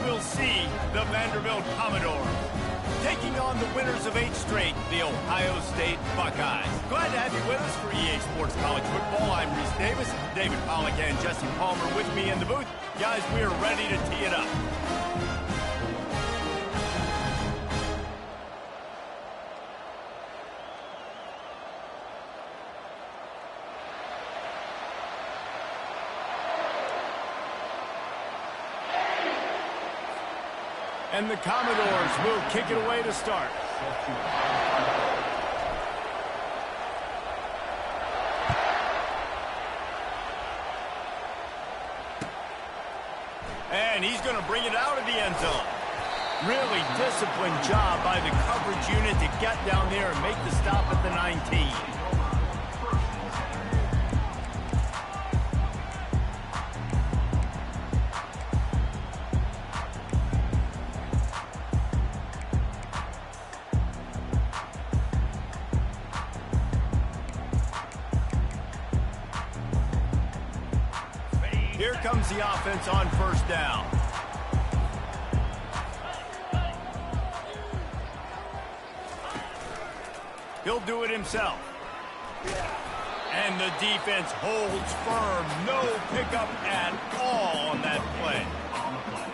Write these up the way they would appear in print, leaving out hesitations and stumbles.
we'll see the Vanderbilt Commodores taking on the winners of 8 straight, the Ohio State Buckeyes. Glad to have you with us for EA Sports College Football. I'm Reese Davis, David Pollack and Jesse Palmer with me in the booth. Guys, we are ready to tee it up. And the Commodores will kick it away to start. And he's going to bring it out of the end zone. Really disciplined job by the coverage unit to get down there and make the stop at the 19. Here comes the offense on first down. He'll do it himself. And the defense holds firm. No pickup at all on that play.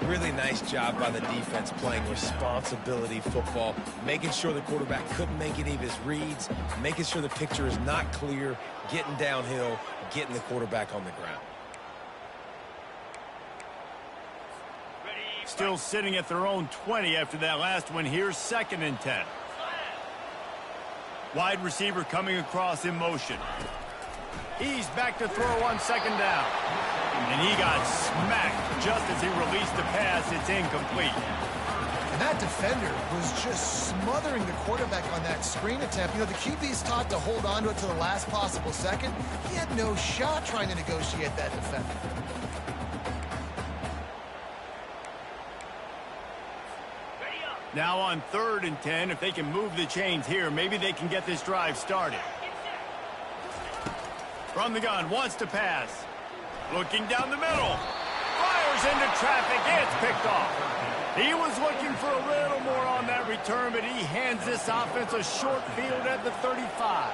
Really nice job by the defense playing responsibility football, making sure the quarterback couldn't make any of his reads, making sure the picture is not clear, getting downhill, getting the quarterback on the ground. Still sitting at their own 20 after that last one. Here's 2nd and 10. Wide receiver coming across in motion. He's back to throw on 2nd down. And he got smacked just as he released the pass. It's incomplete. And that defender was just smothering the quarterback on that screen attempt. You know, the QB's taught to hold on to it to the last possible second. He had no shot trying to negotiate that defender. Now on 3rd and 10, if they can move the chains here, maybe they can get this drive started. From the gun, wants to pass. Looking down the middle. Fires into traffic. It's picked off. He was looking for a little more on that return, but he hands this offense a short field at the 35.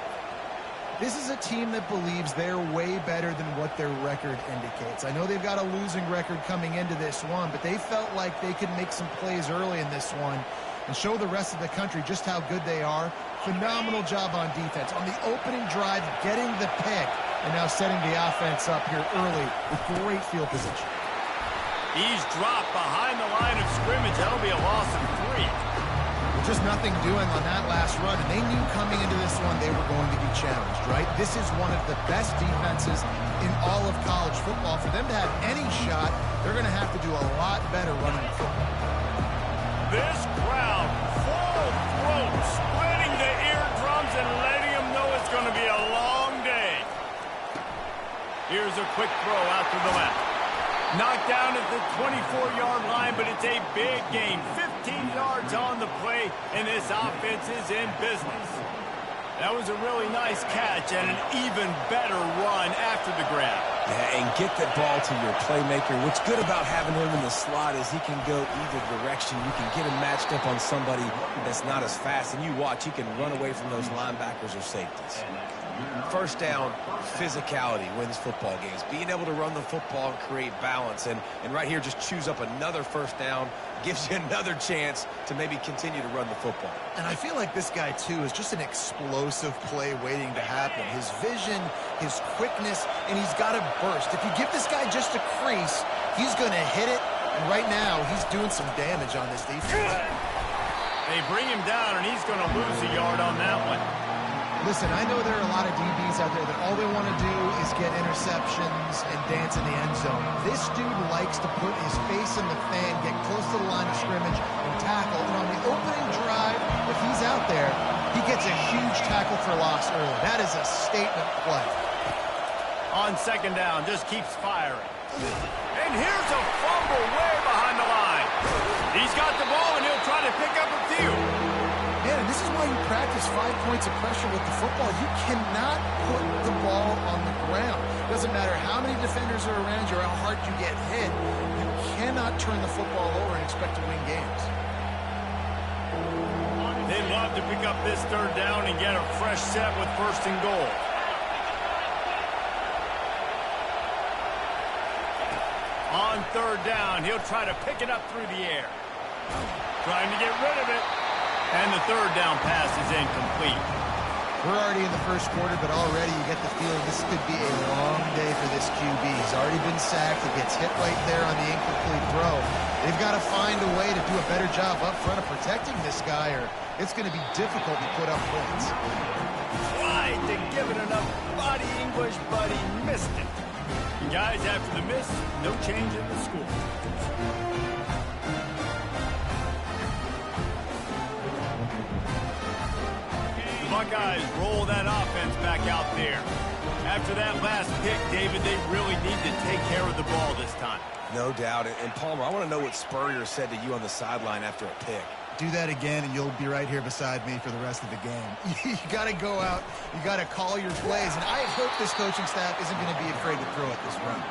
This is a team that believes they're way better than what their record indicates. I know they've got a losing record coming into this one, but they felt like they could make some plays early in this one and show the rest of the country just how good they are. Phenomenal job on defense. On the opening drive, getting the pick, and now setting the offense up here early with great field position. He's dropped behind the line of scrimmage. That'll be a loss of 3. Just nothing doing on that last run, and they knew coming into this one they were going to be challenged, right? This is one of the best defenses in all of college football. For them to have any shot, they're going to have to do a lot better running the football. This crowd, full throat, splitting the eardrums and letting them know it's going to be a long day. Here's a quick throw out to the left. Knocked down at the 24-yard line, but it's a big gain. 15 yards on the play, and this offense is in business. That was a really nice catch and an even better run after the grab. Yeah, and get the ball to your playmaker. What's good about having him in the slot is he can go either direction. You can get him matched up on somebody that's not as fast, and you watch, he can run away from those linebackers or safeties. First down, physicality wins football games. Being able to run the football and create balance. And right here, just choose up another first down, gives you another chance to maybe continue to run the football. And I feel like this guy, too, is just an explosive play waiting to happen. His vision, his quickness, and he's got a burst. If you give this guy just a crease, he's going to hit it. And right now, he's doing some damage on this defense. They bring him down, and he's going to lose a yard on that one. Listen, I know there are a lot of DBs out there that all they want to do is get interceptions and dance in the end zone. This dude likes to put his face in the fan, get close to the line of scrimmage, and tackle. And on the opening drive, if he's out there, he gets a huge tackle for loss early. That is a statement play. On 2nd down, just keeps firing. And here's a fumble way behind the line. He's got the ball, and he'll try to pick up a few. Man, and this is why you practice is 5 points of pressure with the football. You cannot put the ball on the ground. Doesn't matter how many defenders are around you or how hard you get hit. You cannot turn the football over and expect to win games. They'd love to pick up this third down and get a fresh set with first and goal. On third down, he'll try to pick it up through the air. Trying to get rid of it. And the third down pass is incomplete. We're already in the first quarter, but already you get the feeling this could be a long day for this QB. He's already been sacked. He gets hit right there on the incomplete throw. They've got to find a way to do a better job up front of protecting this guy, or it's going to be difficult to put up points. Tried to give it enough body English, but he missed it. Guys, after the miss, no change in the score. The Buckeyes roll that offense back out there. After that last pick, David, they really need to take care of the ball this time. No doubt. And Palmer, I want to know what Spurrier said to you on the sideline after a pick. Do that again, and you'll be right here beside me for the rest of the game. You got to go out. You got to call your plays, and I hope this coaching staff isn't going to be afraid to throw it this run.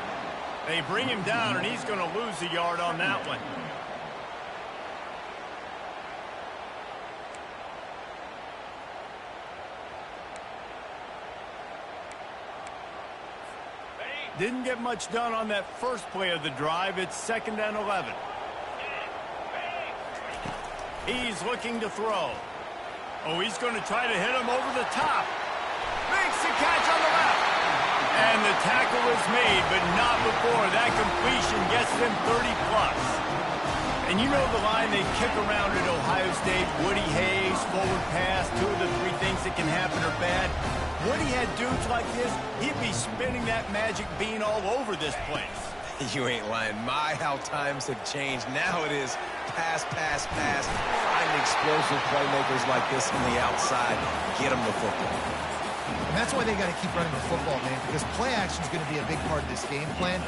They bring him down, and he's going to lose a yard on that one. Didn't get much done on that first play of the drive. It's 2nd and 11. He's looking to throw. Oh, he's going to try to hit him over the top. Makes the catch on the left. And the tackle is made, but not before that completion gets them 30-plus. And you know the line they kick around at Ohio State, Woody Hayes, forward pass, 2 of the 3 things that can happen are bad. Woody had dudes like this, he'd be spinning that magic bean all over this place. You ain't lying. My, how times have changed. Now it is pass, pass, pass. Finding explosive playmakers like this on the outside. Get them the football. And that's why they got to keep running the football, man, because play action is going to be a big part of this game plan.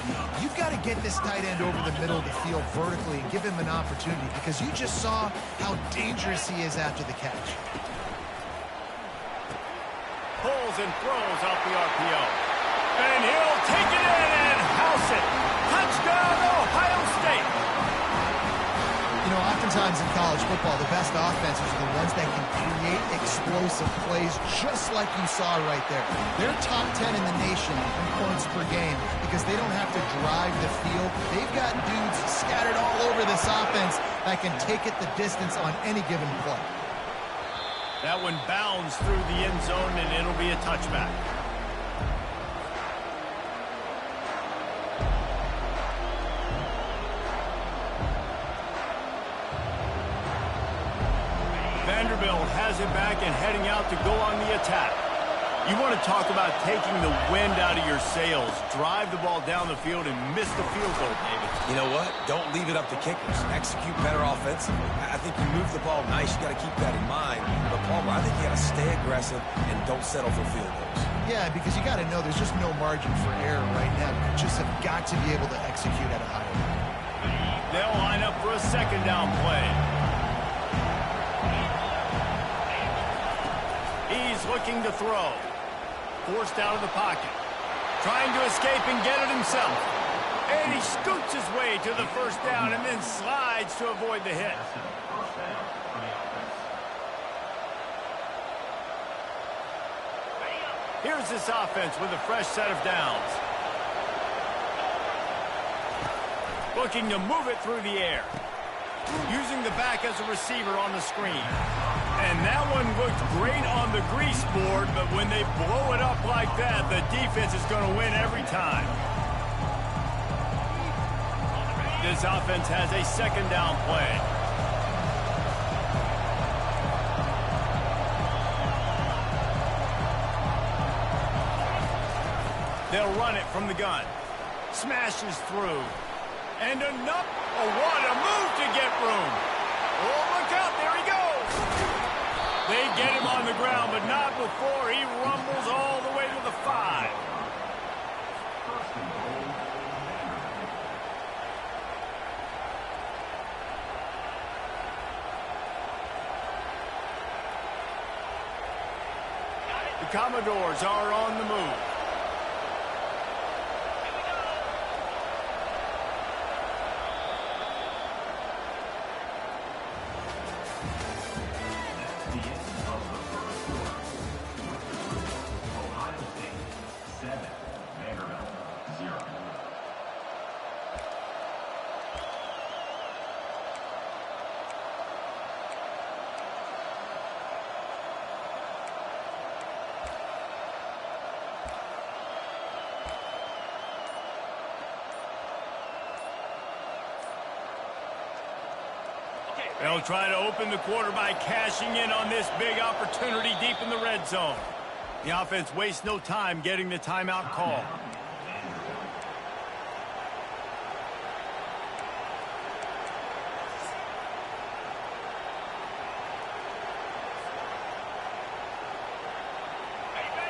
You've got to get this tight end over the middle of the field vertically and give him an opportunity, because you just saw how dangerous he is after the catch. Pulls and throws off the RPO. And he'll take it in and house it. Touchdown, Ohio State. You know, oftentimes in college football, the best offenses are the ones that can create explosive plays, just like you saw right there. They're top 10 in the nation in points per game because they don't have to drive the field. They've got dudes scattered all over this offense that can take it the distance on any given play. That one bounds through the end zone, and it'll be a touchback. Vanderbilt has it back and heading out to go on the attack. You want to talk about taking the wind out of your sails. Drive the ball down the field and miss the field goal, David. You know what? Don't leave it up to kickers. Execute better offensively. I think you move the ball nice. You got to keep that in mind. But, Palmer, I think you got to stay aggressive and don't settle for field goals. Yeah, because you got to know there's just no margin for error right now. You just have got to be able to execute at a high level. They'll line up for a 2nd down play. He's looking to throw. Forced out of the pocket. Trying to escape and get it himself. And he scoots his way to the 1st down and then slides to avoid the hit. Here's this offense with a fresh set of downs. Looking to move it through the air. Using the back as a receiver on the screen. And that one looked great on the grease board, but when they blow it up like that, the defense is going to win every time. This offense has a 2nd down play. They'll run it from the gun. Smashes through. And enough. Oh, what a move to get room. Oh, look out. There he goes. They get him on the ground, but not before he rumbles all the way to the 5. Commodores are on the move. They'll try to open the quarter by cashing in on this big opportunity deep in the red zone. The offense wastes no time getting the timeout call.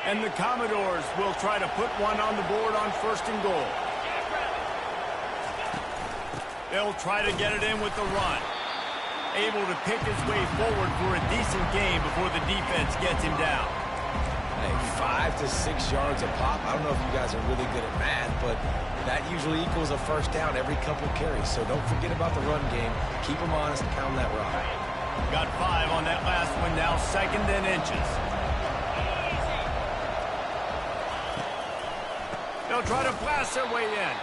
And the Commodores will try to put one on the board on 1st and goal. They'll try to get it in with the run. Able to pick his way forward for a decent game before the defense gets him down. Hey, 5 to 6 yards a pop. I don't know if you guys are really good at math, but that usually equals a first down every couple carries. So don't forget about the run game. Keep them honest and pound that rock. Got 5 on that last one now, 2nd and inches. They'll try to blast their way in.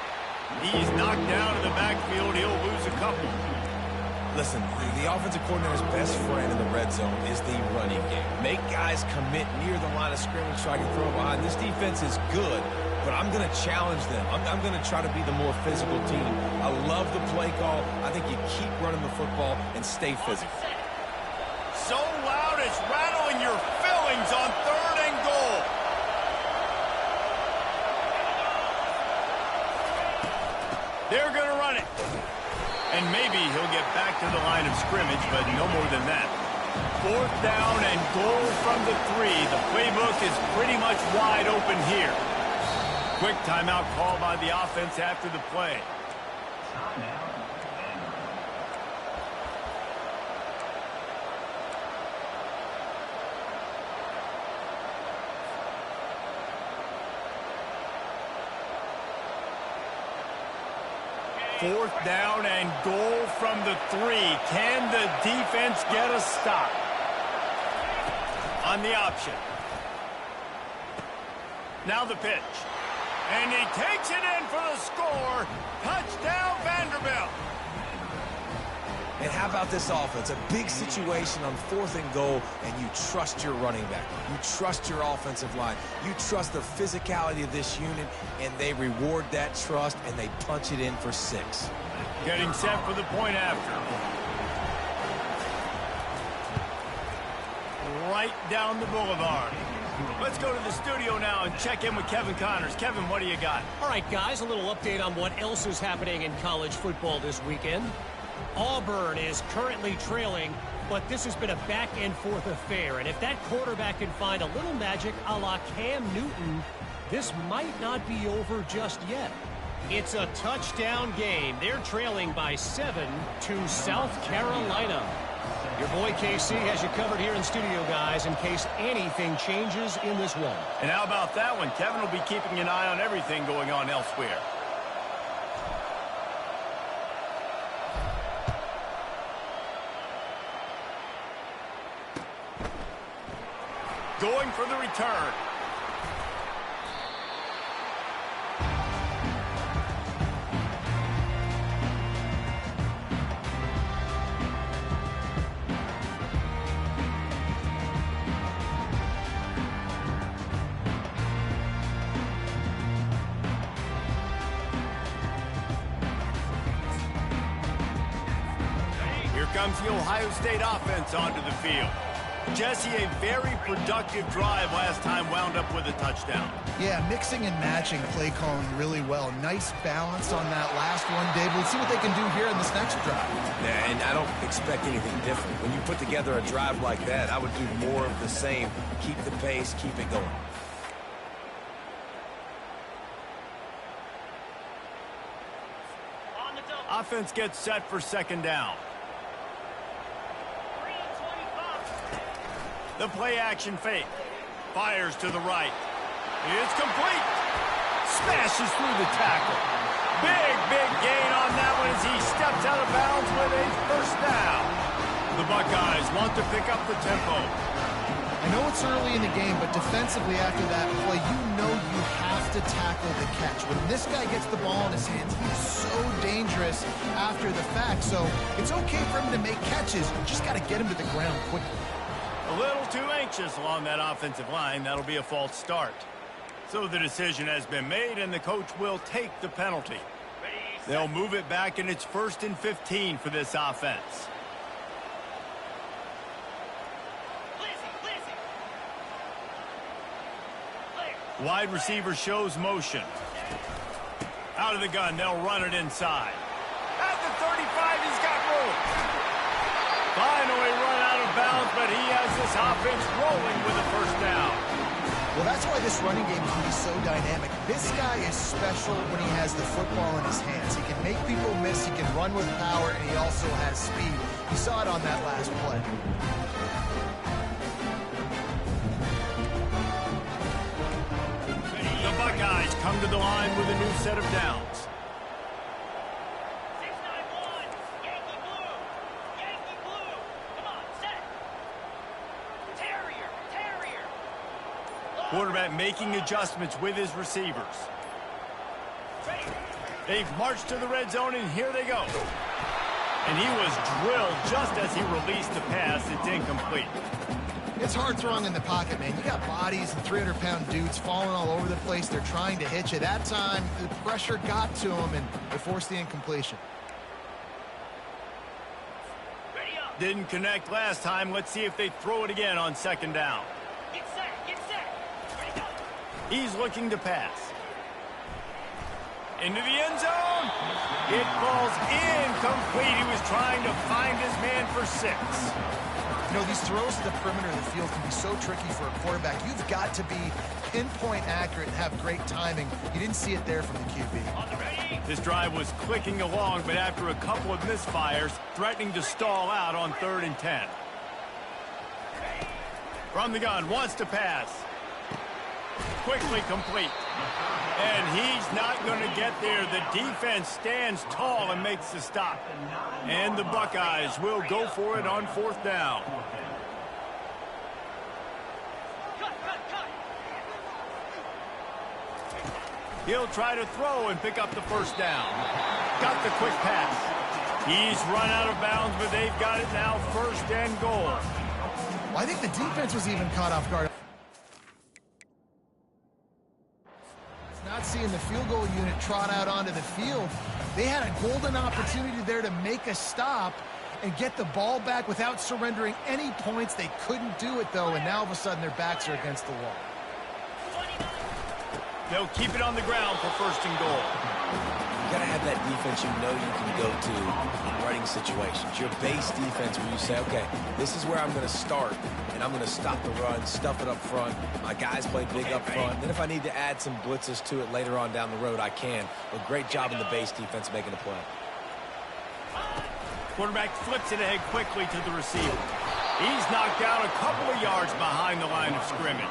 He's knocked down in the backfield. He'll lose a couple. Listen, the offensive coordinator's best friend in the red zone is the running game. Make guys commit near the line of scrimmage so I can throw behind. This defense is good, but I'm going to challenge them. I'm going to try to be the more physical team. I love the play call. I think you keep running the football and stay physical. So loud it's rattling your fillings on 3rd and goal. They're going to run it. And maybe he'll get back to the line of scrimmage, but no more than that. 4th down and goal from the 3. The playbook is pretty much wide open here. Quick timeout call by the offense after the play. Fourth down and goal from the 3. Can the defense get a stop? On the option. Now the pitch. And he takes it in for the score. Touchdown, Vanderbilt. And how about this offense? A big situation on 4th and goal, and you trust your running back. You trust your offensive line. You trust the physicality of this unit, and they reward that trust, and they punch it in for 6. Getting set for the point after. Right down the boulevard. Let's go to the studio now and check in with Kevin Connors. Kevin, what do you got? All right, guys, a little update on what else is happening in college football this weekend. Auburn is currently trailing, but this has been a back-and-forth affair. And if that quarterback can find a little magic a la Cam Newton, this might not be over just yet. It's a touchdown game. They're trailing by 7 to South Carolina. Your boy KC has you covered here in studio, guys, in case anything changes in this one. And how about that one? Kevin will be keeping an eye on everything going on elsewhere. Going for the return. Here comes the Ohio State offense onto the field. Jesse, a very productive drive last time wound up with a touchdown. Yeah, mixing and matching play calling really well. Nice balance on that last one, Dave. Let's see what they can do here in this next drive. Yeah, and I don't expect anything different. When you put together a drive like that, I would do more of the same. Keep the pace, keep it going. Offense gets set for 2nd down. The play action fake. Fires to the right. It's complete. Smashes through the tackle. Big gain on that one as he steps out of bounds with a first down. The Buckeyes want to pick up the tempo. I know it's early in the game, but defensively after that play, you know you have to tackle the catch. When this guy gets the ball in his hands, he's so dangerous after the fact. So it's okay for him to make catches. You just got to get him to the ground quickly. A little too anxious along that offensive line. That'll be a false start. So the decision has been made, and the coach will take the penalty. They'll move it back, and it's 1st and 15 for this offense. Wide receiver shows motion. Out of the gun, they'll run it inside. At the 35, he's got room. Finally run out of bounds, but he has this offense rolling with a first down. Well, that's why this running game can be so dynamic. This guy is special when he has the football in his hands. He can make people miss, he can run with power, and he also has speed. You saw it on that last play. The Buckeyes come to the line with a new set of downs. 6-9-1, Yankee Blue, Yankee Blue. Come on, set. Terrier. Quarterback making adjustments with his receivers. They've marched to the red zone, and here they go. And he was drilled just as he released the pass. It's incomplete. It's hard throwing in the pocket, man. You got bodies and 300-pound dudes falling all over the place. They're trying to hit you. That time, the pressure got to him, and they forced the incompletion. Didn't connect last time. Let's see if they throw it again on 2nd down. Get set. Ready, go. He's looking to pass. Into the end zone. It falls incomplete. He was trying to find his man for 6. You know, these throws to the perimeter of the field can be so tricky for a quarterback. You've got to be pinpoint accurate and have great timing. You didn't see it there from the QB. On the ready. This drive was clicking along, but after a couple of misfires, threatening to stall out on 3rd and 10. From the gun, wants to pass. Quickly complete. And he's not going to get there. The defense stands tall and makes the stop. And the Buckeyes will go for it on 4th down. Cut. He'll try to throw and pick up the first down. Got the quick pass. He's run out of bounds, but they've got it now 1st and goal. Well, I think the defense was even caught off guard. Not seeing the field goal unit trot out onto the field. They had a golden opportunity there to make a stop and get the ball back without surrendering any points. They couldn't do it, though, and now all of a sudden their backs are against the wall. They'll keep it on the ground for 1st and goal. You got to have that defense you know you can go to in running situations. Your base defense where you say, okay, this is where I'm going to start, and I'm going to stop the run, stuff it up front. My guys play big up front. Then if I need to add some blitzes to it later on down the road, I can. But great job in the base defense making a play. Quarterback flips it ahead quickly to the receiver. He's knocked out a couple of yards behind the line of scrimmage.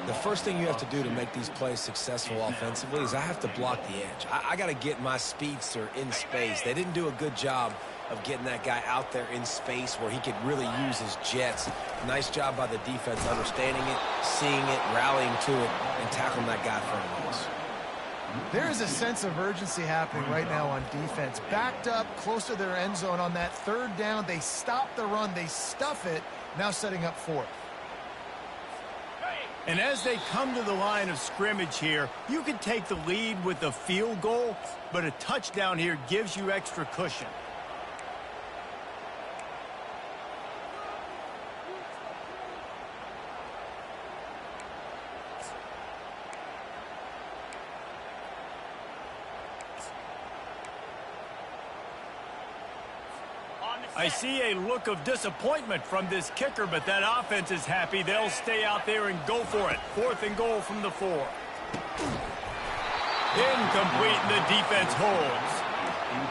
The first thing you have to do to make these plays successful offensively is I have to block the edge. I got to get my speedster in space. They didn't do a good job of getting that guy out there in space where he could really use his jets. Nice job by the defense understanding it, seeing it, rallying to it, and tackling that guy in front of us. There is a sense of urgency happening right now on defense. Backed up, close to their end zone on that 3rd down. They stop the run. They stuff it. Now setting up 4th. And as they come to the line of scrimmage here, you can take the lead with a field goal, but a touchdown here gives you extra cushion. I see a look of disappointment from this kicker, but that offense is happy. They'll stay out there and go for it. 4th and goal from the 4. Incomplete, and the defense holds.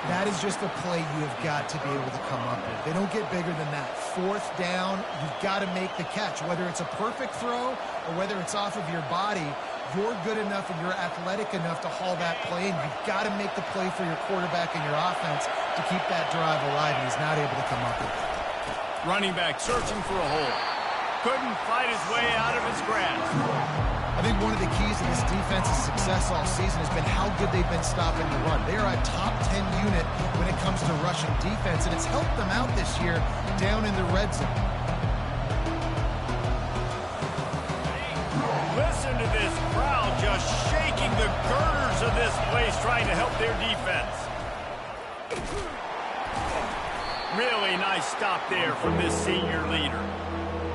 That is just a play you have got to be able to come up with. They don't get bigger than that. Fourth down, you've got to make the catch. Whether it's a perfect throw or whether it's off of your body, you're good enough and you're athletic enough to haul that play in. You've got to make the play for your quarterback and your offense to keep that drive alive, and he's not able to come up with it. Running back searching for a hole. Couldn't fight his way out of his grasp. I think one of the keys to this defense's success all season has been how good they've been stopping the run. They are a top 10 unit when it comes to rushing defense, and it's helped them out this year down in the red zone. Listen to this crowd just shaking the girders of this place trying to help their defense. Really nice stop there from this senior leader.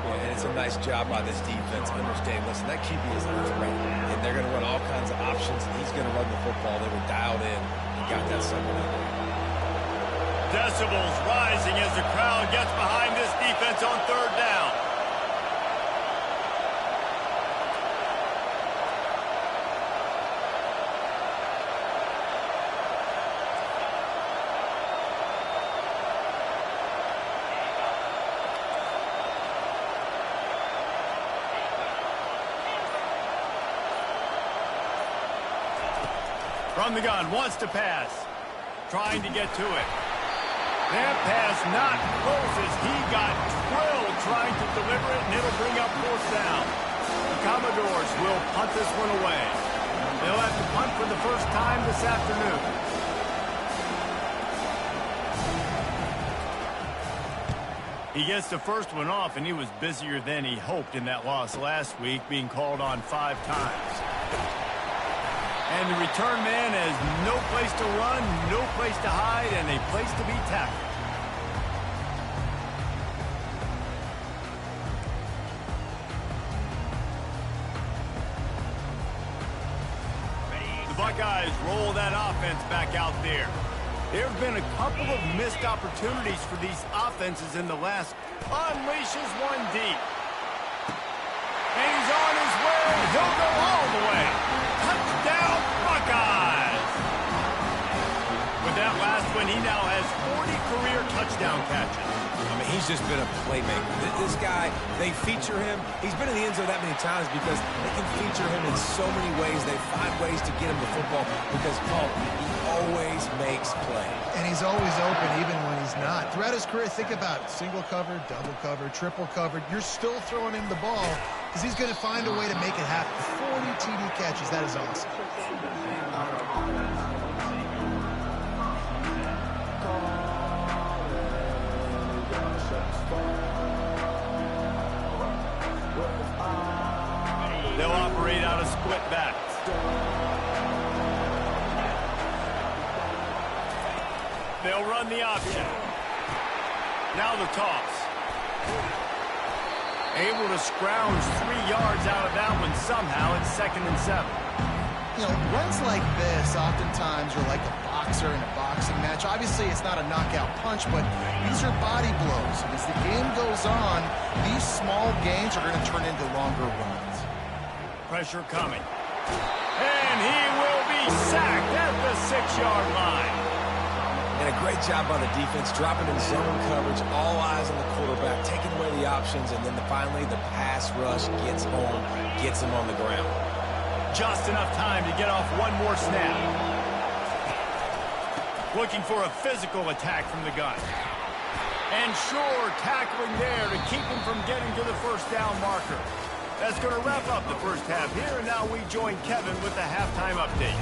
And it's a nice job by this defense. Understand, listen, that QB is not great, and they're going to run all kinds of options, and he's going to run the football. They were dialed in and got that someone out there. Decibels rising as the crowd gets behind this defense on third down. From the gun, wants to pass. Trying to get to it. That pass not close as he got drilled trying to deliver it, and it'll bring up fourth down. The Commodores will punt this one away. They'll have to punt for the first time this afternoon. He gets the first one off, and he was busier than he hoped in that loss last week, being called on 5 times. And the return man has no place to run, no place to hide, and a place to be tackled. The Buckeyes roll that offense back out there. There have been a couple of missed opportunities for these offenses in the last. Unleashes one deep. And he's on his way. He'll go all the way. Touchdown, Buckeyes! With that last one, he now has 40 career touchdown catches. I mean, he's just been a playmaker. This guy, they feature him. He's been in the end zone that many times because they can feature him in so many ways. They find ways to get him the football because, Paul, he always makes plays. And he's always open even when he's not. Throughout his career, think about it. Single covered, double covered, triple covered. You're still throwing him the ball because he's going to find a way to make it happen. 40 TD catches. That is awesome. They'll operate out of split backs. They'll run the option. Now the toss. Able to scrounge 3 yards out of that one somehow. It's 2nd and 7. You know, runs like this oftentimes are like a boxer in a boxing match. Obviously, it's not a knockout punch, but these are body blows. And as the game goes on, these small gains are going to turn into longer runs. Pressure coming. And he will be sacked at the 6-yard line. And a great job by the defense, dropping in zone coverage, all eyes on the quarterback, taking away the options, and then finally the pass rush gets home, gets him on the ground. Just enough time to get off one more snap. Looking for a physical attack from the gun. And sure, tackling there to keep him from getting to the first down marker. That's going to wrap up the first half here, and now we join Kevin with the halftime update.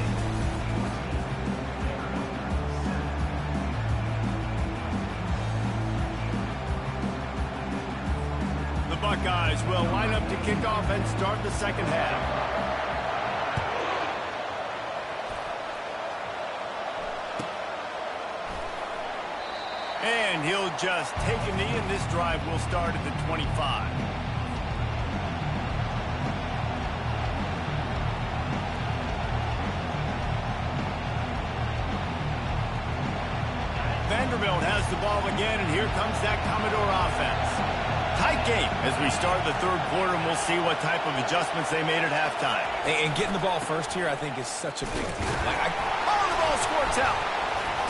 The Buckeyes will line up to kick off and start the second half. And he'll just take a knee, and this drive will start at the 25. Vanderbilt has the ball again, and here comes that Commodore offense. Tight game as we start the third quarter, and we'll see what type of adjustments they made at halftime. And getting the ball first here, I think, is such a big deal. The ball squirts out.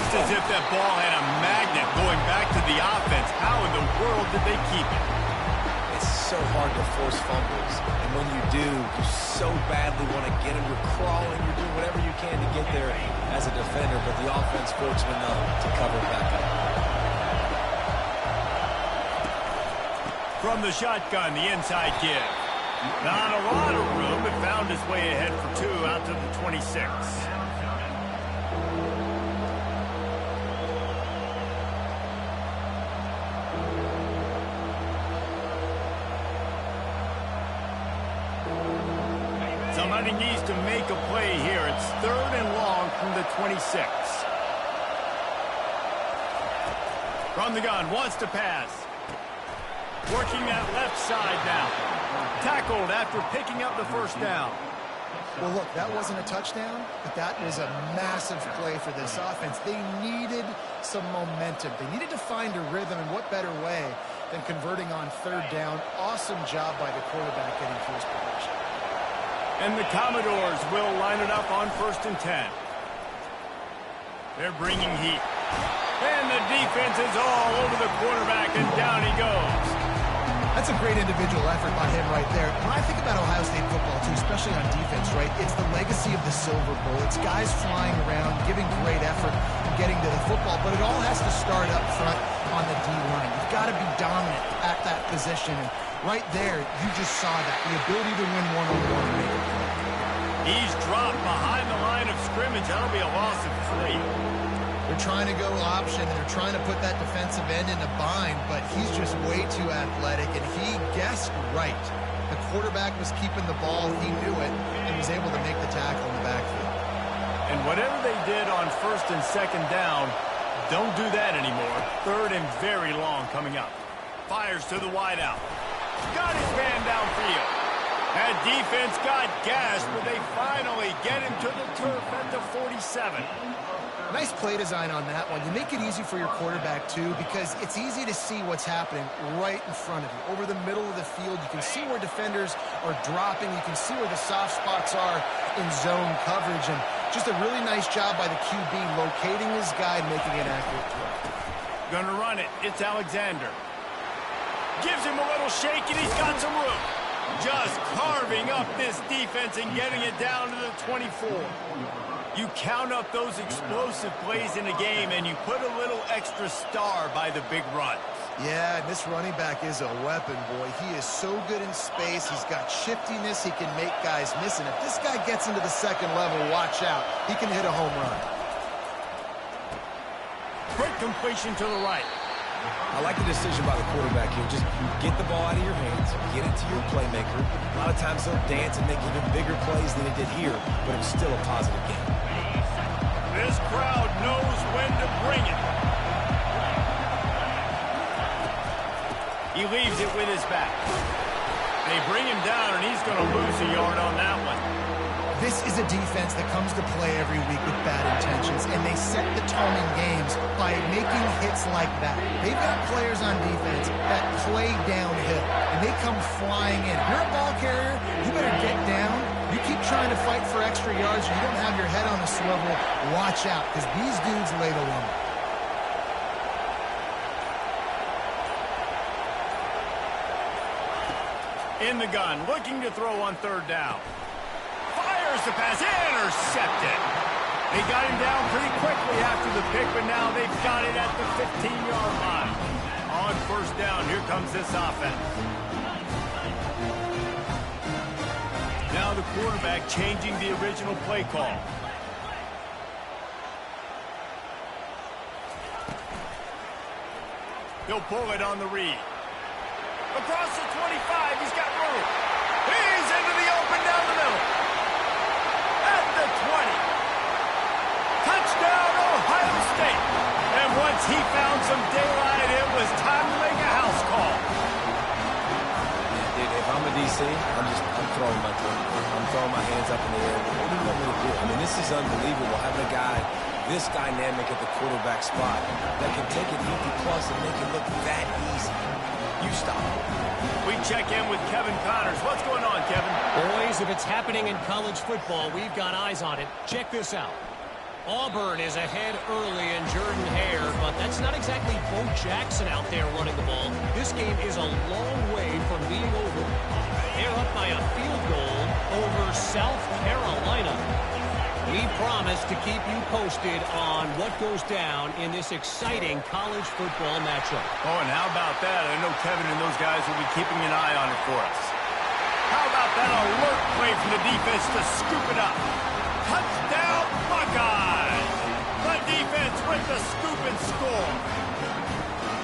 It's as if that ball had a magnet going back to the offense. How in the world did they keep it? It's so hard to force fumbles, and when you do, you so badly want to get them. You're crawling, you're doing whatever you can to get there as a defender, but the offense fortunate enough to cover it back up. From the shotgun, the inside give. Not a lot of room, but found his way ahead for 2 out to the 26. Somebody needs to make a play here. It's 3rd and long from the 26. From the gun, wants to pass. Working that left side now. Tackled after picking up the first down. Well, look, that wasn't a touchdown, but that was a massive play for this offense. They needed some momentum. They needed to find a rhythm, and what better way than converting on 3rd down. Awesome job by the quarterback getting to his progression. And the Commodores will line it up on 1st and 10. They're bringing heat. And the defense is all over the quarterback, and down he goes. That's a great individual effort by him right there. When I think about Ohio State football, too, especially on defense, right, it's the legacy of the Silver Bowl. It's guys flying around, giving great effort, and getting to the football, but it all has to start up front on the D-line. You've got to be dominant at that position, and right there, you just saw that, the ability to win one-on-one and make a play. He's dropped behind the line of scrimmage. That'll be a loss of 3. They're trying to go option, and they're trying to put that defensive end in a bind, but he's just way too athletic, and he guessed right. The quarterback was keeping the ball. He knew it, and was able to make the tackle in the backfield. And whatever they did on 1st and 2nd down, don't do that anymore. 3rd and very long coming up. Fires to the wideout. Got his man downfield. That defense got gashed, but they finally get him to the turf at the 47. Nice play design on that one. You make it easy for your quarterback, too, because it's easy to see what's happening right in front of you. Over the middle of the field, you can see where defenders are dropping. You can see where the soft spots are in zone coverage. And just a really nice job by the QB locating his guy and making an accurate throw. Gonna run it. It's Alexander. Gives him a little shake, and he's got some room. Just carving up this defense and getting it down to the 24. You count up those explosive plays in a game, and you put a little extra star by the big run. Yeah, and this running back is a weapon, boy. He is so good in space. He's got shiftiness. He can make guys miss. And if this guy gets into the 2nd level, watch out. He can hit a home run. Quick completion to the right. I like the decision by the quarterback here. Just get the ball out of your hands, get it to your playmaker. A lot of times they'll dance and make even bigger plays than it did here, but it's still a positive game. This crowd knows when to bring it. He leaves it with his back. They bring him down, and he's going to lose a yard on that one. This is a defense that comes to play every week with bad intentions, and they set the tone in games by making hits like that. They've got players on defense that play downhill, and they come flying in. If you're a ball carrier, you better get down. You keep trying to fight for extra yards, you don't have your head on a swivel. Watch out, because these dudes lay the lumber. In the gun, looking to throw on 3rd down. Fires the pass, intercepted. They got him down pretty quickly after the pick, but now they've got it at the 15-yard line. On 1st down, here comes this offense. Now the quarterback changing the original play call. He'll pull it on the read. Across the 25, he's got room. He's into the open down the middle. At the 20. Touchdown, Ohio State. And once he found some daylight, it was time to make a house call. Dude, if I'm a DC, I'm throwing my hands up in the air. What do you want me to do? I mean, this is unbelievable, having a guy this dynamic at the quarterback spot that can take an easy plus and make it look that easy. You stop him. We check in with Kevin Connors. What's going on, Kevin? Boys, if it's happening in college football, we've got eyes on it. Check this out. Auburn is ahead early in Jordan-Hare, but that's not exactly Bo Jackson out there running the ball. This game is a long way from being over. They're up by a field goal over South Carolina. We promise to keep you posted on what goes down in this exciting college football matchup. Oh, and how about that? I know Kevin and those guys will be keeping an eye on it for us. How about that alert play from the defense to scoop it up? Touchdown, Buckeyes! The defense with the scoop and score.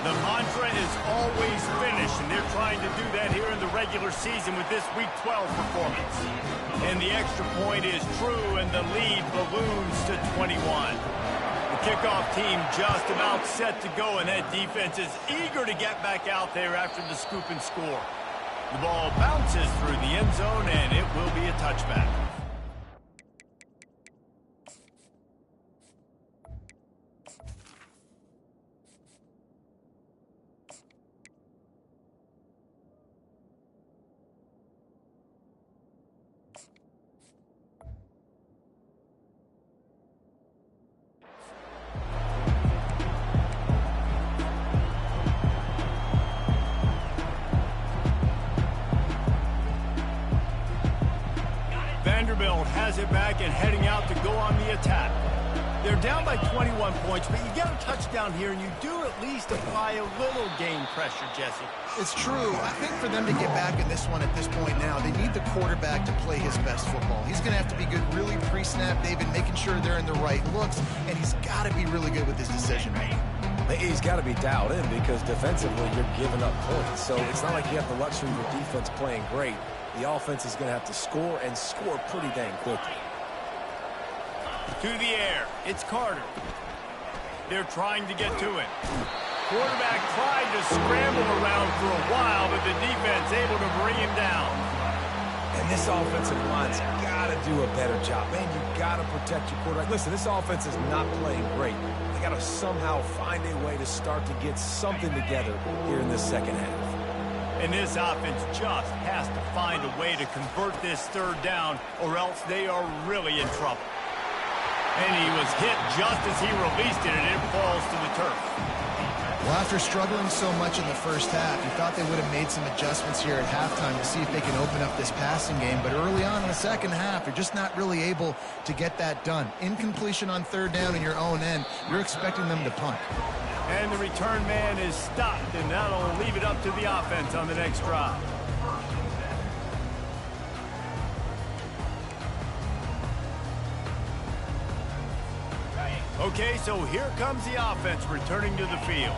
The mantra is always finish, and they're trying to do that here in the regular season with this Week 12 performance. And the extra point is true, and the lead balloons to 21. The kickoff team just about set to go, and that defense is eager to get back out there after the scoop and score. The ball bounces through the end zone, and it will be a touchback. Vanderbilt has it back and heading out to go on the attack. They're down by 21 points, but you get a touchdown here, and you do at least apply a little game pressure, Jesse. It's true. I think for them to get back in this one at this point now, they need the quarterback to play his best football. He's going to have to be good really pre-snap, David, making sure they're in the right looks, and he's got to be really good with his decision-making. He's got to be dialed in because defensively you're giving up points. So it's not like you have the luxury of your defense playing great. The offense is going to have to score and score pretty dang quickly. To the air, it's Carter. They're trying to get to it. Quarterback tried to scramble around for a while, but the defense able to bring him down. And this offensive line's got to do a better job. Man, you got to protect your quarterback. Listen, this offense is not playing great. They got to somehow find a way to start to get something together here in this second half. And this offense just has to find a way to convert this third down, or else they are really in trouble. And he was hit just as he released it, and it falls to the turf. Well, after struggling so much in the first half, you thought they would have made some adjustments here at halftime to see if they can open up this passing game. But early on in the second half, they're just not really able to get that done. Incompletion on third down in your own end, you're expecting them to punt. And the return man is stopped, and that'll leave it up to the offense on the next drive. Okay, so here comes the offense returning to the field.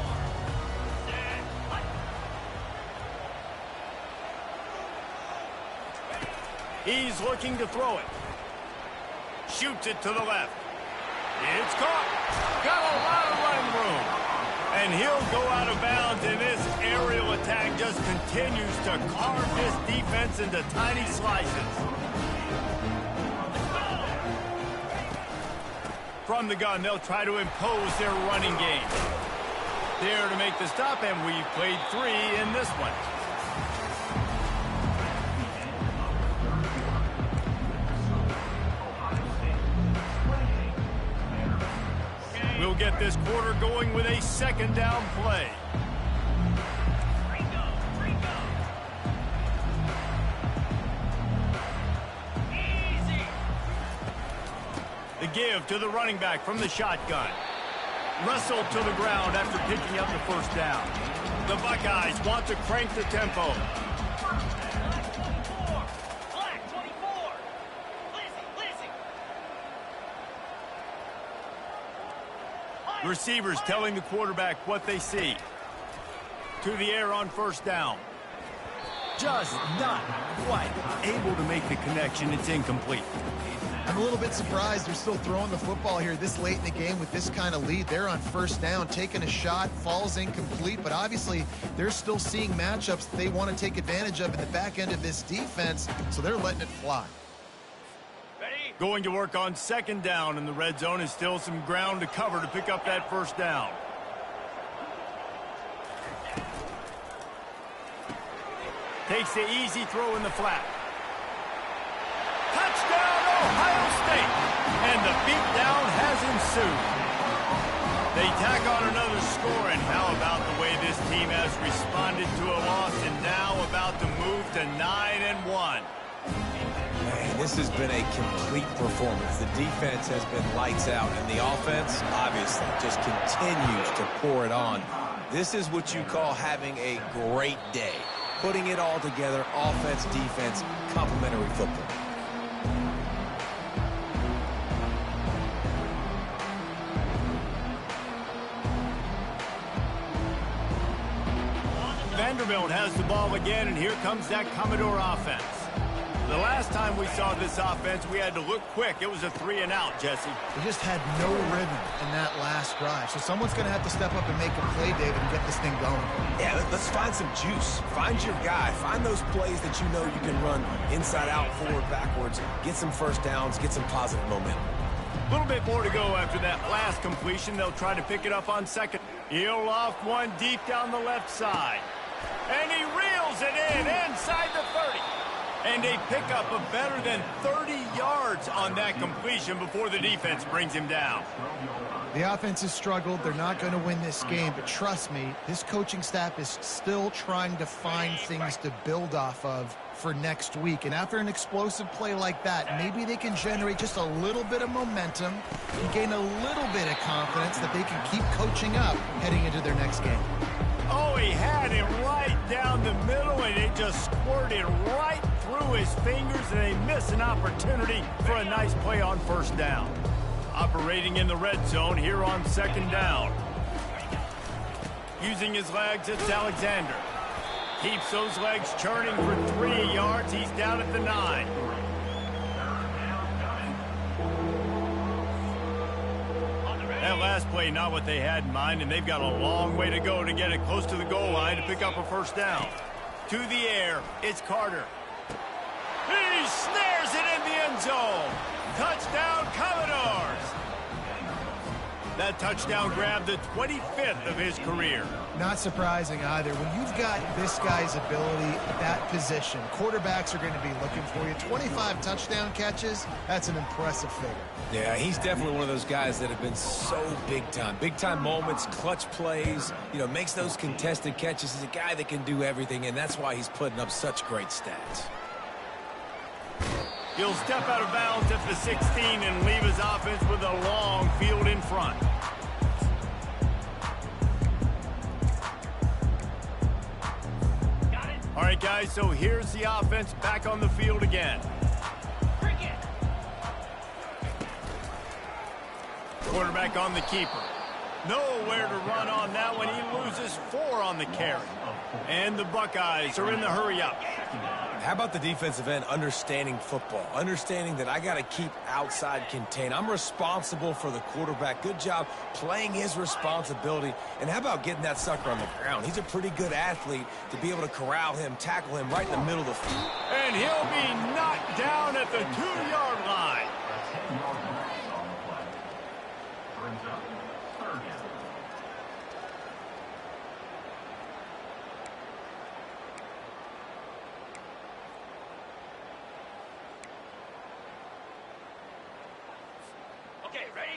He's looking to throw it. Shoots it to the left. It's caught. Got a lot of running room. And he'll go out of bounds, and this aerial attack just continues to carve this defense into tiny slices. From the gun, they'll try to impose their running game. There to make the stop, and we've played 3 in this one. We'll get this quarter going with a second down play. The give to the running back from the shotgun. Wrestled to the ground after picking up the first down. The Buckeyes want to crank the tempo. Receivers telling the quarterback what they see. To the air on first down. Just not quite able to make the connection. It's incomplete. I'm a little bit surprised they're still throwing the football here this late in the game with this kind of lead. They're on first down, taking a shot, falls incomplete, but obviously they're still seeing matchups that they want to take advantage of in the back end of this defense, so they're letting it fly. Going to work on second down in the red zone, is still some ground to cover to pick up that first down. Takes the easy throw in the flat. Touchdown, Ohio State. And the beatdown has ensued. They tack on another score, and how about the way this team has responded to a loss and now about to move to 9-1. Man, this has been a complete performance. The defense has been lights out, and the offense, obviously, just continues to pour it on. This is what you call having a great day. Putting it all together, offense, defense, complementary football. Vanderbilt has the ball again, and here comes that Commodore offense. The last time we saw this offense, we had to look quick. It was a 3-and-out, Jesse. They just had no rhythm in that last drive. So someone's going to have to step up and make a play, David, and get this thing going. Yeah, let's find some juice. Find your guy. Find those plays that you know you can run inside out, forward, backwards. Get some first downs. Get some positive momentum. A little bit more to go after that last completion. They'll try to pick it up on second. He'll loft one deep down the left side. And he reels it in inside the 30. And a pickup of better than 30 yards on that completion before the defense brings him down. The offense has struggled. They're not going to win this game. But trust me, this coaching staff is still trying to find things to build off of for next week. And after an explosive play like that, maybe they can generate just a little bit of momentum and gain a little bit of confidence that they can keep coaching up heading into their next game. Oh, he had it right down the middle, and it just squirted right through his fingers, and they miss an opportunity for a nice play on first down. Operating in the red zone here on second down. Using his legs, it's Alexander. Keeps those legs churning for 3 yards. He's down at the 9. That last play, not what they had in mind, and they've got a long way to go to get it close to the goal line to pick up a first down. To the air, it's Carter. He snares it in the end zone. Touchdown, Commodores. That touchdown grabbed the 25th of his career. Not surprising either. When you've got this guy's ability at that position, quarterbacks are going to be looking for you. 25 touchdown catches, that's an impressive figure. Yeah, he's definitely one of those guys that have been so big time. Big time moments, clutch plays, makes those contested catches. He's a guy that can do everything, and that's why he's putting up such great stats. He'll step out of bounds at the 16 and leave his offense with a long field in front. All right, guys, so here's the offense back on the field again. Quarterback on the keeper. Nowhere to run on that one. He loses 4 on the carry. And the Buckeyes are in the hurry-up. How about the defensive end understanding football, understanding that I got to keep outside contained. I'm responsible for the quarterback. Good job playing his responsibility. And how about getting that sucker on the ground? He's a pretty good athlete to be able to corral him, tackle him right in the middle of the field. And he'll be knocked down at the 2-yard line.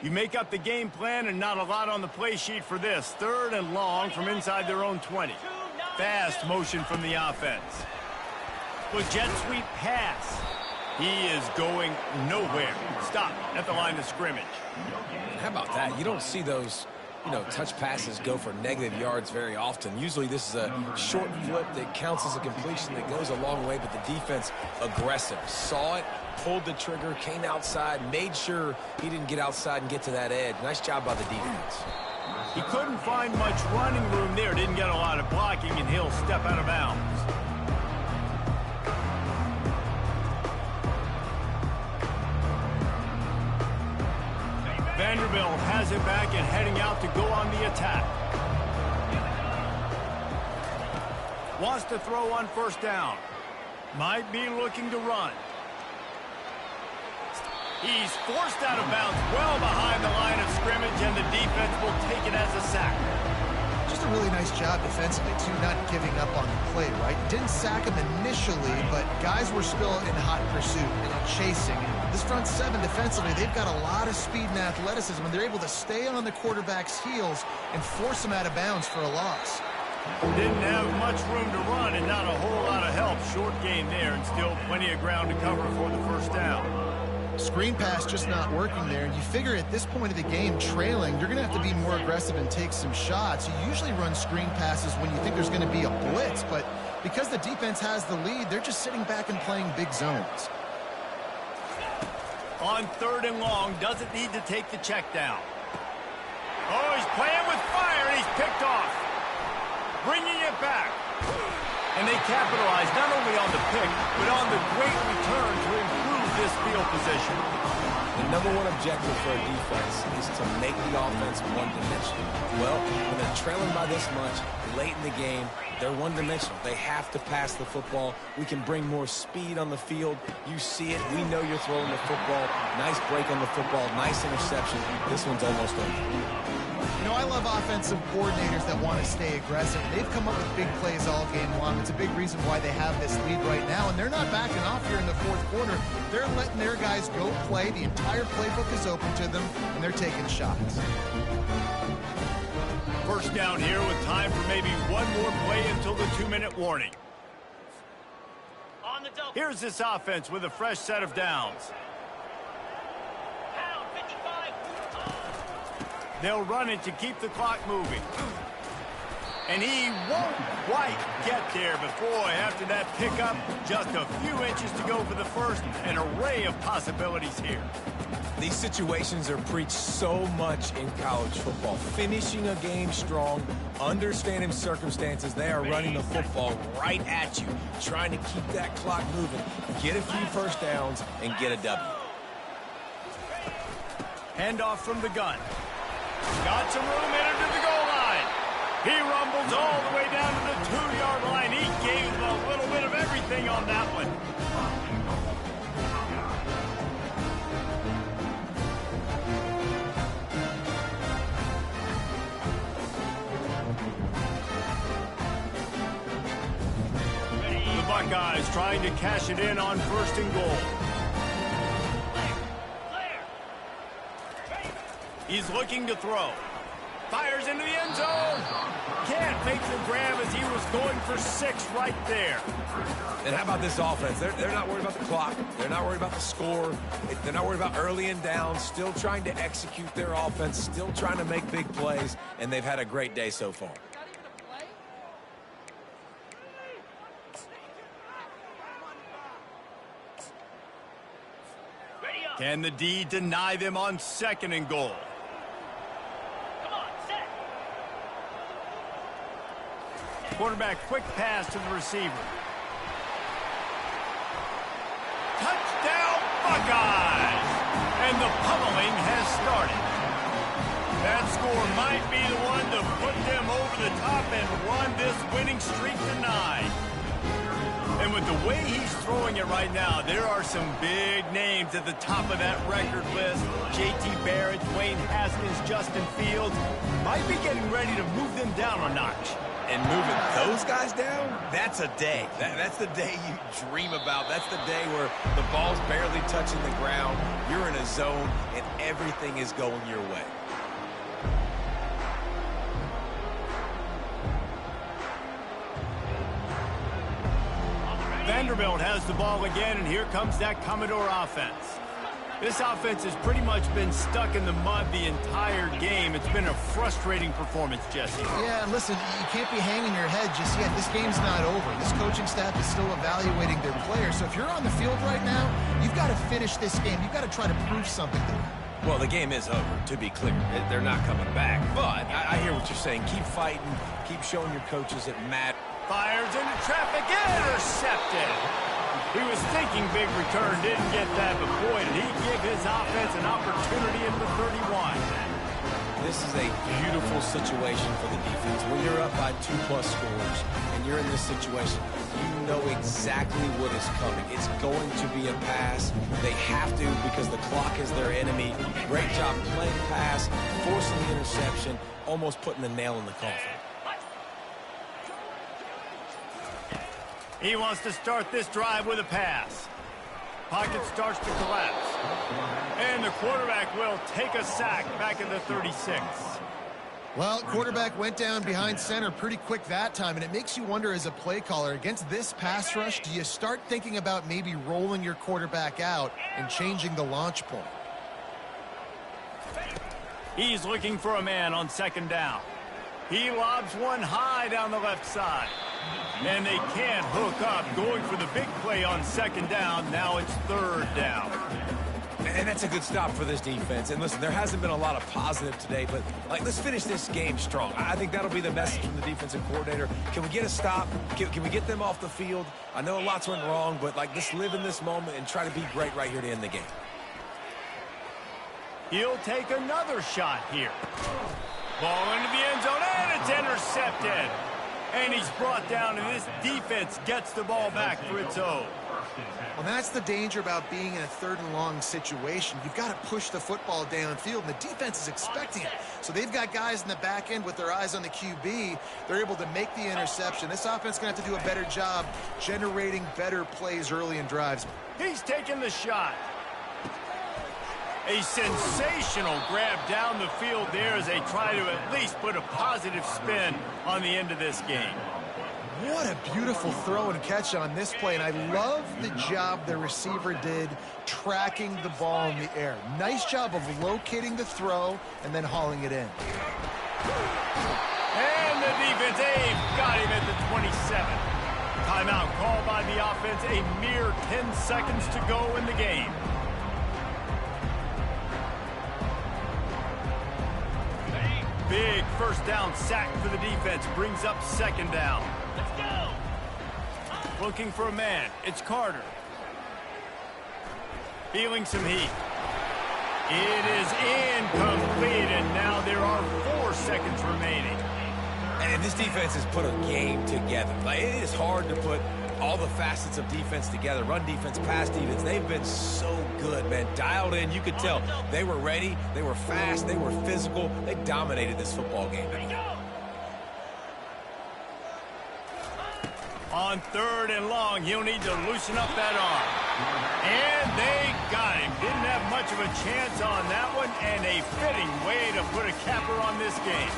You make up the game plan, and not a lot on the play sheet for this. 3rd and long from inside their own 20. Fast motion from the offense. With jet sweep pass. He is going nowhere. Stop at the line of scrimmage. How about that? You don't see those, touch passes go for negative yards very often. Usually this is a short flip that counts as a completion that goes a long way, but the defense aggressive. Saw it, pulled the trigger, came outside, made sure he didn't get outside and get to that edge. Nice job by the defense. He couldn't find much running room there. Didn't get a lot of blocking, and he'll step out of bounds. Vanderbilt has it back and heading out to go on the attack. Wants to throw on first down. Might be looking to run. He's forced out of bounds well behind the line of scrimmage, and the defense will take it as a sack. Just a really nice job defensively, too, not giving up on the play, right? Didn't sack him initially, but guys were still in hot pursuit and chasing. And this front seven defensively, they've got a lot of speed and athleticism, and they're able to stay on the quarterback's heels and force him out of bounds for a loss. Didn't have much room to run and not a whole lot of help. Short game there and still plenty of ground to cover for the first down. Screen pass just not working there, and you figure at this point of the game, trailing, you're going to have to be more aggressive and take some shots. You usually run screen passes when you think there's going to be a blitz, but because the defense has the lead, they're just sitting back and playing big zones. On 3rd and long, doesn't need to take the check down. Oh, he's playing with fire, and he's picked off. Bringing it back. And they capitalize not only on the pick, but on the great return to improve this field position. The number one objective for a defense is to make the offense one-dimensional. Well, when they're trailing by this much, late in the game, they're one-dimensional. They have to pass the football. We can bring more speed on the field. You see it. We know you're throwing the football. Nice break on the football. Nice interception. This one's almost over. You know, I love offensive coordinators that want to stay aggressive. They've come up with big plays all game long. It's a big reason why they have this lead right now, and they're not backing off here in the 4th quarter. They're letting their guys go play. The entire playbook is open to them, and they're taking shots. First down here with time for maybe one more play until the 2-minute warning. On the double. Here's this offense with a fresh set of downs. Pound 55. They'll run it to keep the clock moving. And he won't quite get there. But boy, after that pickup, just a few inches to go for the first. An array of possibilities here. These situations are preached so much in college football. Finishing a game strong, understanding circumstances. They are running the football right at you, trying to keep that clock moving, get a few first downs, and get a W. Handoff from the gun. Got some room, headed to the goal line. He rumbles all the way down to the 2-yard line. He gave a little bit of everything on that one. The Buckeyes trying to cash it in on 1st and goal. He's looking to throw. Fires into the end zone. Can't make the grab as he was going for 6 right there. And how about this offense? They're not worried about the clock. They're not worried about the score. They're not worried about early and down. Still trying to execute their offense. Still trying to make big plays. And they've had a great day so far. Can the D deny them on 2nd and goal? Come on, set. Quarterback quick pass to the receiver. Touchdown Buckeyes! And the pummeling has started. That score might be the one to put them over the top and run this winning streak to 9. And with the way he's throwing it right now, there are some big names at the top of that record list. J.T. Barrett, Dwayne Haskins, Justin Fields might be getting ready to move them down a notch. And moving those guys down, that's a day. That's the day you dream about. That's the day where the ball's barely touching the ground, you're in a zone, and everything is going your way. Vanderbilt has the ball again, and here comes that Commodore offense. This offense has pretty much been stuck in the mud the entire game. It's been a frustrating performance, Jesse. Yeah, and listen, you can't be hanging your head just yet. This game's not over. This coaching staff is still evaluating their players. So if you're on the field right now, you've got to finish this game. You've got to try to prove something to them. Well, the game is over, to be clear. They're not coming back. But I hear what you're saying. Keep fighting. Keep showing your coaches it matters. Fires into traffic, intercepted. He was thinking big return, didn't get that, but boy, did he give his offense an opportunity in the 31. This is a beautiful situation for the defense. When you're up by 2+ scores and you're in this situation, you know exactly what is coming. It's going to be a pass. They have to because the clock is their enemy. Great job playing pass, forcing the interception, almost putting the nail in the coffin. He wants to start this drive with a pass. Pocket starts to collapse. And the quarterback will take a sack back at the 36. Well, quarterback went down behind center pretty quick that time, and it makes you wonder as a play caller, against this pass rush, do you start thinking about maybe rolling your quarterback out and changing the launch point? He's looking for a man on second down. He lobs one high down the left side. And they can't hook up, going for the big play on second down. Now it's third down. And that's a good stop for this defense. And listen, there hasn't been a lot of positive today, but let's finish this game strong. I think that'll be the message from the defensive coordinator. Can we get a stop? Can we get them off the field? I know lots went wrong, but let's live in this moment and try to be great right here to end the game. He'll take another shot here. Ball into the end zone, and it's intercepted. And he's brought down, and this defense gets the ball back for its own. Well, that's the danger about being in a third and long situation. You've got to push the football downfield, and the defense is expecting it. So they've got guys in the back end with their eyes on the QB. They're able to make the interception. This offense is going to have to do a better job generating better plays early in drives. He's taking the shot. A sensational grab down the field there as they try to at least put a positive spin on the end of this game. What a beautiful throw and catch on this play, and I love the job the receiver did tracking the ball in the air. Nice job of locating the throw and then hauling it in. And the defense, they've got him at the 27. Timeout called by the offense, a mere 10 seconds to go in the game. Big first down sack for the defense, brings up second down. Let's go. Looking for a man, it's Carter. Feeling some heat. It is incomplete, and now there are 4 seconds remaining. And this defense has put a game together. It is hard to put all the facets of defense together. Run defense, pass defense. They've been so good, man. Dialed in. You could tell they were ready. They were fast. They were physical. They dominated this football game. On third and long, he'll need to loosen up that arm. And they got him. Didn't have much of a chance on that one, and a fitting way to put a capper on this game.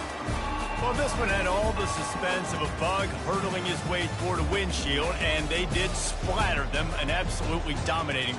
Well, this one had all the suspense of a bug hurtling his way toward a windshield, and they did splatter them, an absolutely dominating